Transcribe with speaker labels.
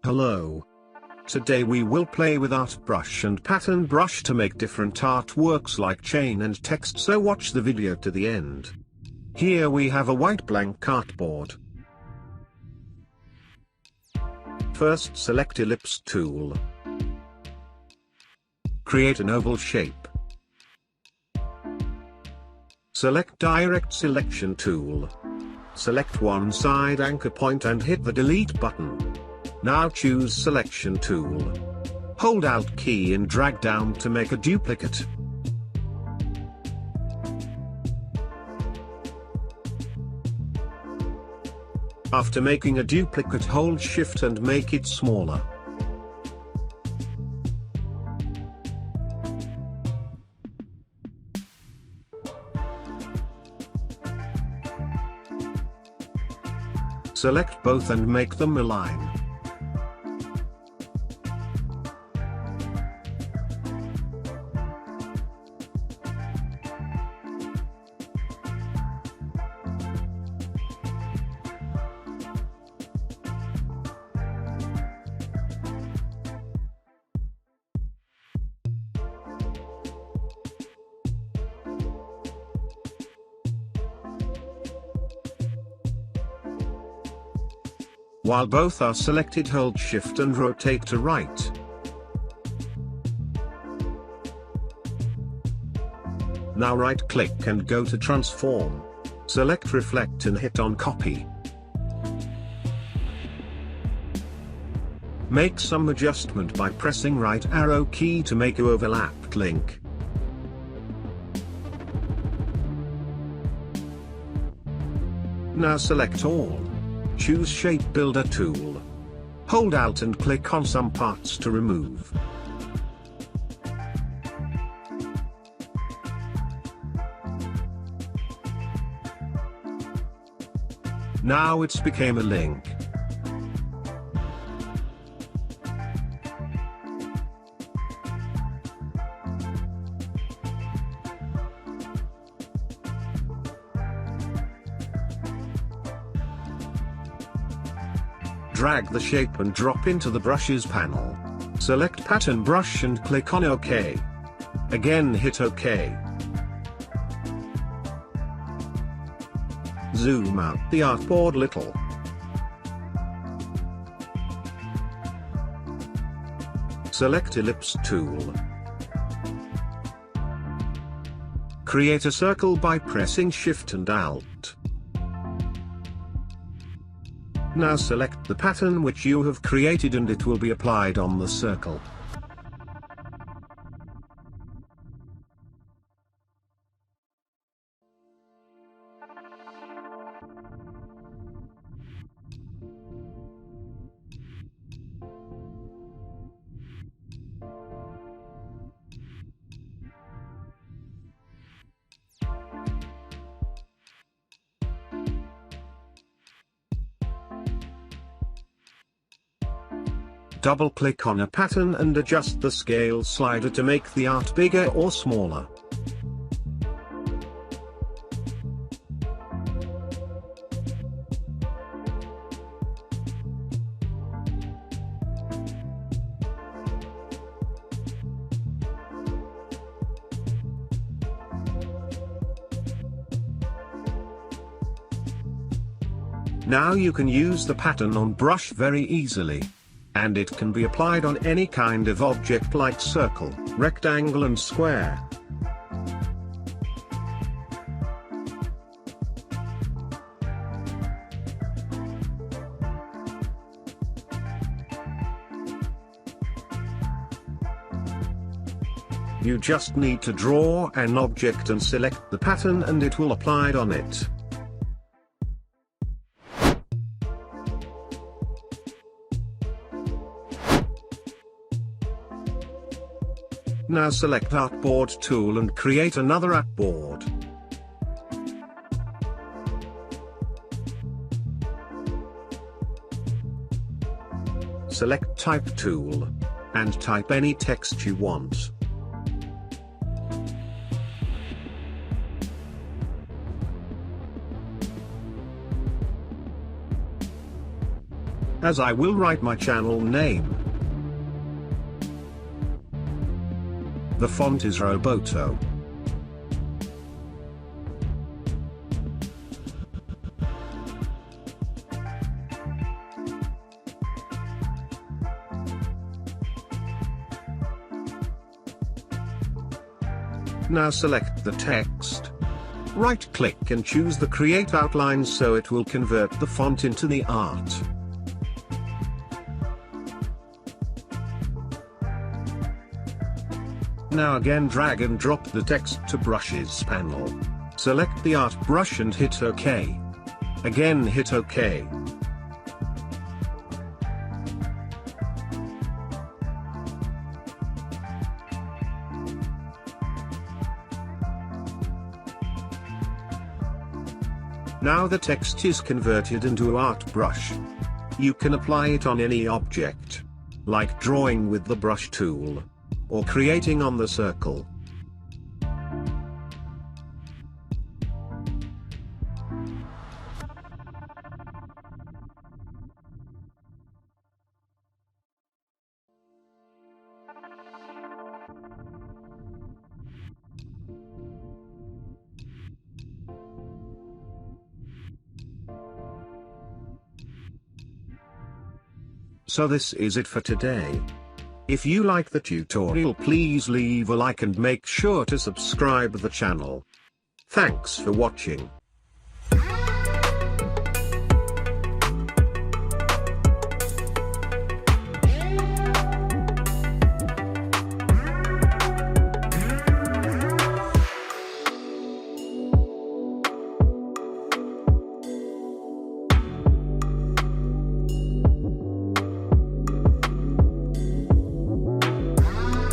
Speaker 1: Hello. Today we will play with Artbrush and Patternbrush to make different artworks like chain and text, so watch the video to the end. Here we have a white blank artboard. First select Ellipse tool. Create an oval shape. Select Direct Selection tool. Select one side anchor point and hit the delete button. Now choose Selection tool. Hold Alt key and drag down to make a duplicate. After making a duplicate, hold Shift and make it smaller. Select both and make them align. While both are selected, hold Shift and rotate to right. Now right-click and go to Transform. Select Reflect and hit on Copy. Make some adjustment by pressing right arrow key to make an overlapped link. Now select all. Choose Shape Builder tool. Hold Alt and click on some parts to remove. Now it's became a link. Drag the shape and drop into the Brushes panel. Select Patternbrush and click on OK. Again hit OK. Zoom out the artboard little. Select Ellipse tool. Create a circle by pressing Shift and Alt. Now select the pattern which you have created and it will be applied on the circle. Double-click on a pattern and adjust the scale slider to make the art bigger or smaller. Now you can use the pattern on brush very easily. And it can be applied on any kind of object like circle, rectangle and square. You just need to draw an object and select the pattern and it will apply it on it. Now select Artboard tool and create another artboard. Select Type tool, and type any text you want. as I will write my channel name. The font is Roboto. Now select the text. Right-click and choose the Create Outline so it will convert the font into the art. Now again drag and drop the text to Brushes panel. Select the art brush and hit OK. Again hit OK. Now the text is converted into art brush. You can apply it on any object, like drawing with the brush tool, or creating on the circle. So this is it for today. If you like the tutorial, please leave a like and make sure to subscribe the channel. Thanks for watching.